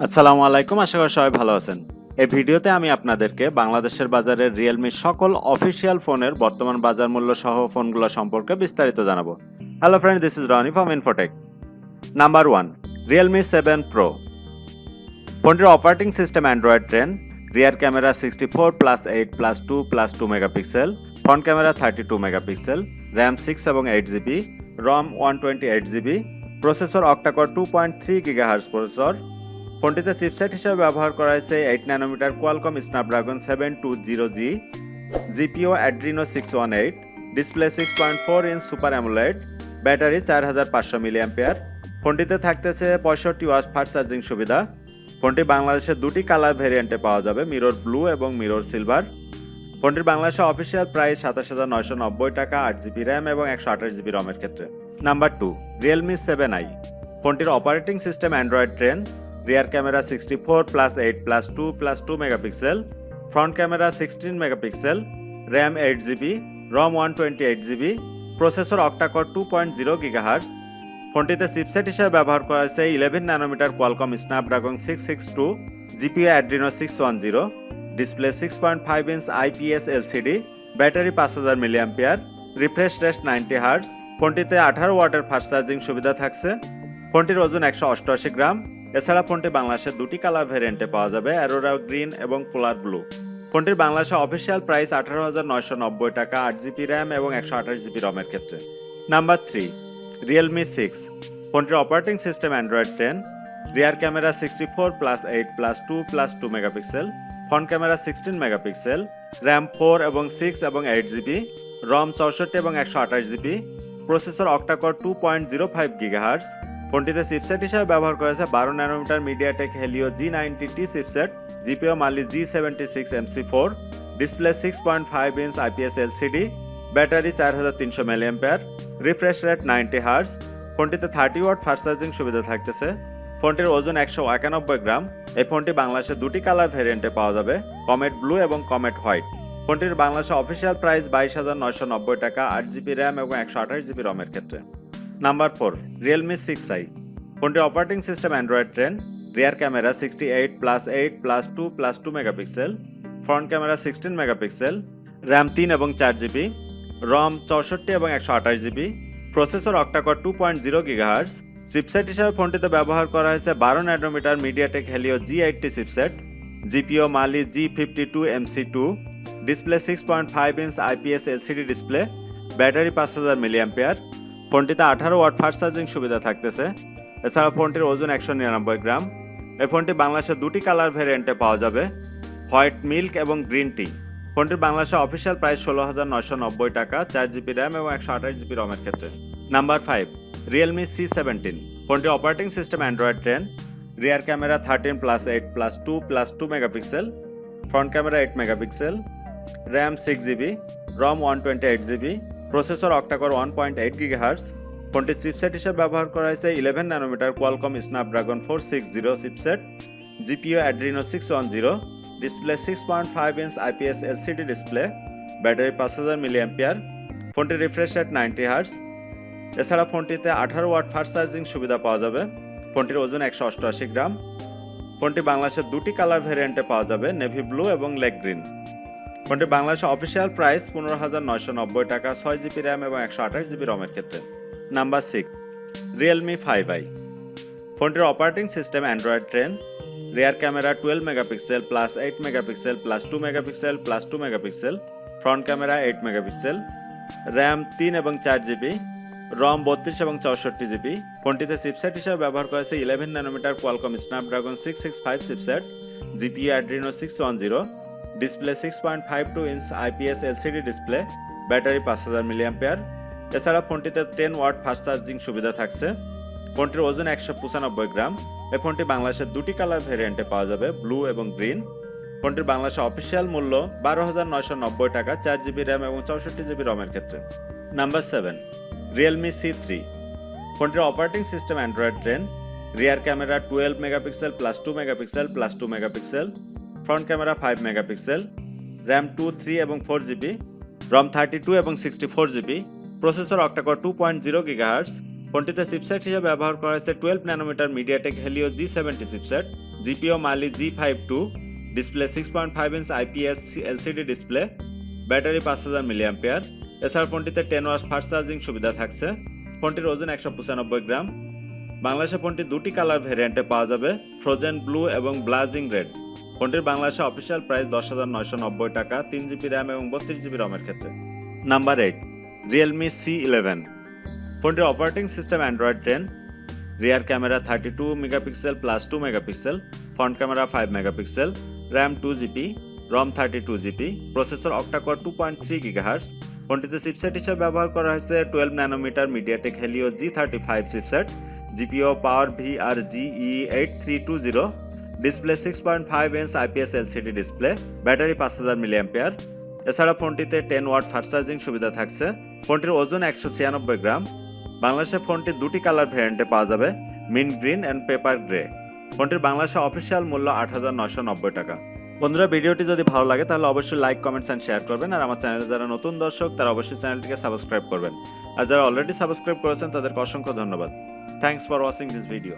আসসালামু আলাইকুম, আশা করি সবাই ভালো আছেন। এই ভিডিওতে আমি আপনাদেরকে বাংলাদেশের বাজারে রিয়েলমির সকল অফিসিয়াল ফোনের বর্তমান বাজার মূল্য সহ ফোনগুলো সম্পর্কে বিস্তারিত জানাবো। Hello friend, this is Rony from Infotech. Number 1, Realme 7 Pro। ফোনটির operating system Android 10, rear camera 64+8+2+2 megapixel, front camera 32 megapixel, RAM 6 এবং 8GB, ROM 128GB, processor octacore 2.3 GHz processor. ফোনটিতে চিপসেট হিসেবে ব্যবহার করা হয়েছে 8 nanometer Qualcomm Snapdragon 720G, GPU Adreno 618, display 6.4 inch super AMOLED, battery 4500 milliampere. ফোনটিতে থাকতেছে 65 watt fast charging সুবিধা। ফোনটি বাংলাদেশের দুটি কালার ভেরিয়েন্টে পাওয়া যাবে, মিরর ব্লু এবং মিরর সিলভার। ফোনটির বাংলাদেশে অফিসিয়াল প্রাইস 27,990 টাকা, 8GB র্যাম এবং 128GB রমের ক্ষেত্রে। Number 2, Realme 7i। ফোনটির operating system Android 10, rear camera 64+8+2+2 megapixel, front camera 16 megapixel, RAM 8GB, ROM 128GB, processor octacore 2.0 GHz। ফোনটিতে চিপসেট হিসেবে ব্যবহার করা হয়েছে 11 nanometre Qualcomm Snapdragon 662, GPU Adreno 610, display 6.5 inch IPS LCD, battery 5000 milliampere, refresh rate 90 hertz. ফোনটিতে 18 ওয়াটের fast charging সুবিধা থাকছে। ফোনটির ওজন 188 গ্রাম। এছাড়া ফোনটি বাংলাদেশের দুটি কালার ভেরিয়েন্টে পাওয়া যাবে, অ্যারোরা গ্রিন এবং পোলার ব্লু। ফোনটির বাংলাদেশে অফিসিয়াল প্রাইস 18,990 টাকা, 8GB র্যাম এবং 128GB রমের ক্ষেত্রে। Number 3, Realme 6। ফোনটির operating system Android 10, rear camera 64+8+2+2 megapixel, front camera 16 megapixel, RAM 4 এবং 6 এবং 8GB, রম 64 এবং 128GB, প্রসেসর অক্টাকোর 2.05 GHz। ফোনটিতে চিপসেট হিসেবে ব্যবহার করেছে 12 nanometer MediaTek Helio G90T chipset, GPU Mali G76 MC4, display 6.5 inch IPS LCD, battery 4300 milliampere, refresh rate 90 hertz. ফোনটিতে 30 watt fast charging সুবিধা থাকতেছে। ফোনটির ওজন 191 গ্রাম। এই ফোনটি বাংলাদেশে দুটি কালার ভেরিয়েন্টে পাওয়া যাবে, কমেট ব্লু এবং কমেট হোয়াইট। ফোনটির বাংলাদেশে অফিসিয়াল প্রাইস 22,990 টাকা, 8GB র্যাম এবং 128GB রমের ক্ষেত্রে। Number 4, Realme 6i। ফোনটির operating system Android 10, rear camera 68+8+2+2 megapixel, front camera 16 megapixel, RAM 3 এবং 4GB, রম 64 এবং 128GB, processor octacore 2.0 GHz। Chipset হিসেবে ফোনটিতে ব্যবহার করা হয়েছে 12 nanometer MediaTek Helio G80 chipset, GPU Mali G52 MC2, display 6.5 inch IPS LCD display, battery 5000 milliampere. ফোনটিতে 18 watt fast charging সুবিধা থাকতেছে। এছাড়া ফোনটির ওজন 199 গ্রাম। এই ফোনটি বাংলাদেশে দুটি কালার ভেরিয়েন্টে পাওয়া যাবে, হোয়াইট মিল্ক এবং গ্রিন টি। ফোনটির বাংলাদেশে অফিসিয়াল প্রাইস 16,990 টাকা, 4GB র্যাম এবং 128GB রমের ক্ষেত্রে। Number 5, Realme C17। ফোনটির operating system Android 10, rear camera 13+8+2+2 megapixel, front camera 8 megapixel, RAM 6GB, ROM 128GB, processor octa core 1.8 GHz। ফোনটির চিপসেট হিসেবে ব্যবহার করা হয়েছে 11 nanometre Qualcomm Snapdragon 460 chipset, GPU Adreno 610, display 6.5 inch IPS LCD display, battery 5000 milliampere. ফোনটির refresh rate 90 hertz. এছাড়া ফোনটিতে 18 watt fast charging সুবিধা পাওয়া যাবে। ফোনটির ওজন 188 গ্রাম। ফোনটি বাংলাদেশের দুটি কালার ভেরিয়েন্টে পাওয়া যাবে, নেভি ব্লু এবং লেক গ্রিন। ফোনটি বাংলাদেশে অফিসিয়াল প্রাইস 15,990 টাকা, 6GB র্যাম এবং 128GB রমের ক্ষেত্রে। Number 6, Realme 5i। ফোনটির operating system Android 10, rear camera 12 megapixel plus 8 megapixel plus 2 megapixel plus 2 megapixel, front camera 8 megapixel, RAM 3 এবং 4GB, রম 32 এবং 64GB। ফোনটিতে চিপসেট হিসেবে ব্যবহার করেছে 11 nanometre Qualcomm Snapdragon 665 chipset, GPU Adreno 610, display 6.52 inch IPS LCD display, battery 5000 milliampere. এছাড়া ফোনটিতে 10 watt fast charging সুবিধা থাকছে। ফোনটির ওজন 195 গ্রাম। এই ফোনটি বাংলাদেশের দুটি কালার ভেরিয়েন্টে পাওয়া যাবে, ব্লু এবং গ্রিন। ফোনটির বাংলাদেশে অফিসিয়াল মূল্য 12,990 টাকা, 4GB র্যাম এবং 64GB রমের ক্ষেত্রে। Number 7, Realme C3। ফোনটির operating system Android 10, rear camera 12 megapixel plus 2 megapixel plus 2 megapixel, front camera 5 megapixel, RAM 2, 3 এবং 4GB, রম 32 এবং 64GB, প্রসেসর অক্টাকোর 2.0 GHz, ফোনটিতে চিপসেট হিসেবে ব্যবহার করা হয়েছে 12 nanometer MediaTek Helio G70 chipset, GPU Mali G52, display 6.5 inch IPS LCD display, battery 5000 milliampere. এছাড়া ফোনটিতে 10 watt fast charging সুবিধা থাকছে। ফোনটির ওজন 195 গ্রাম। বাংলাদেশে ফোনটি দুটি কালার ভেরিয়েন্টে পাওয়া যাবে, ফ্রোজেন ব্লু এবং ব্লাজিং রেড। ফোনটির বাংলাদেশে অফিসিয়াল প্রাইস 10,990 টাকা 3GB র্যাম এবং 32GB রমের ক্ষেত্রে। Number 8, Realme C11। ফোনটির operating system Android 10, rear camera 32 megapixel plus 2 megapixel, front camera 5 megapixel, RAM 2GB, ROM 32GB, processor octacore 2.3 GHz। ফোনটিতে চিপসেট হিসেবে ব্যবহার করা হয়েছে 12 nanometer MediaTek Helio G35 chipset, GPU power VRGE8320, display 6.5 inch IPS LCD display, battery 5000 milliampere. এছাড়া ফোনটিতে 10 watt fast charging সুবিধা থাকছে। ফোনটির ওজন 196 গ্রাম। বাংলাদেশে ফোনটি দুটি কালার ভেরিয়েন্টে পাওয়া যাবে, mint green and paper grey. ফোনটির বাংলাদেশে অফিসিয়াল মূল্য 8,990 টাকা। বন্ধুরা, ভিডিওটি যদি ভালো লাগে তাহলে অবশ্যই লাইক, কমেন্টস অ্যান্ড শেয়ার করবেন। আর আমার চ্যানেলে যারা নতুন দর্শক তারা অবশ্যই চ্যানেলটিকে সাবস্ক্রাইব করবেন। আর যারা অলরেডি সাবস্ক্রাইব করেছেন তাদেরকে অসংখ্য ধন্যবাদ। Thanks for watching this video.